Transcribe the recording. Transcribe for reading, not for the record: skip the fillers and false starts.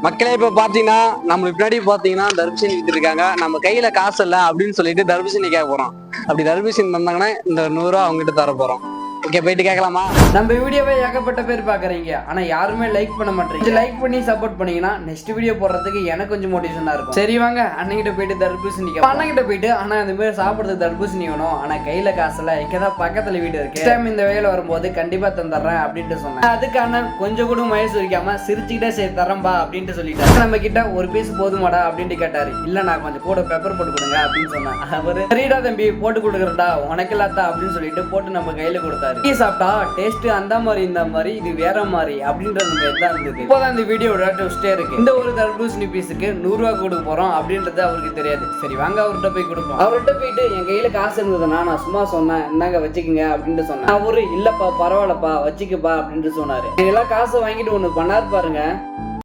மக்களே இப்ப பாத்தீங்கன்னா நம்மளுக்கு பின்னாடி பாத்தீங்கன்னா தர்பூசணி வித்துட்டு இருக்காங்க. நம்ம கையில காசு இல்ல அப்படின்னு சொல்லிட்டு தர்பூசணி கேட்க போறோம். அப்படி தர்பூசணி தந்தாங்கன்னா இந்த 100 ரூபா அவங்ககிட்ட தர போறோம். ஓகே, போயிட்டு கேட்கலாமா? நம்ம வீடியோவை ஏகப்பட்ட பேர் பாக்குறீங்க, ஆனா யாருமே லைக் பண்ண மாட்டீங்க. லைக் பண்ணி சப்போர்ட் பண்ணீங்கன்னா நெக்ஸ்ட் வீடியோ போடுறதுக்கு எனக்கு கொஞ்சம் மோட்டிவேஷனா இருக்கும். சரி வாங்க அண்ணன்கிட்ட போயிட்டு தர்பூசணி அண்ணன்கிட்ட போயிட்டு, ஆனா இந்த மாதிரி சாப்பிடுறதுக்கு தர்பூசணி வேணும், ஆனா கையில காசு இல்ல, இங்கதான் பக்கத்துல வீடு இருக்கு, டைம் இந்த வேலையில வரும்போது கண்டிப்பா தந்துடுறேன் அப்படின்ட்டு சொன்னேன். அதுக்கு அண்ணன் கொஞ்சம் கூட மயசு வைக்காம சிரிச்சுக்கிட்டே சரி தரம்பா அப்படின்ட்டு சொல்லிட்டாரு. நம்ம கிட்ட ஒரு பீஸ் போதுமாடா அப்படின்ட்டு கேட்டாரு. இல்ல நான் கொஞ்சம் கூட பெப்பர் போட்டு கொடுங்க அப்படின்னு சொன்னேன். அவரு சரிடா தம்பி போட்டு கொடுக்குறடா உனக்கு இல்லாத்தா அப்படின்னு சொல்லிட்டு போட்டு நம்ம கையில கொடுத்தாரு. டீ சாப்பிட்டா டேஸ்ட் அந்த மாதிரி இந்த மாதிரி இது வேற மாதிரி அப்படின்றது தான் இருந்தது. இப்போதான் இந்த வீடியோட ட்விஸ்டே இருக்கு. இந்த ஒரு தர்பூசணி பீஸுக்கு 100 ரூபா கொடுக்க போறோம் அப்படின்றது அவருக்கு தெரியாது. சரி வாங்க அவர்கிட்ட போய் கொடுப்போம். அவர்கிட்ட போயிட்டு என் கையில காசு இருந்ததுன்னா நான் சும்மா சொன்னேன் இந்தாங்க வச்சுக்கோங்க அப்படின்ட்டு சொன்னேன். அவரு இல்லப்பா பரவாயில்லப்பா வச்சுக்கப்பா அப்படின்ட்டு சொன்னாரு. எல்லாம் காசை வாங்கிட்டு ஒண்ணு பண்ணாரு பாருங்க.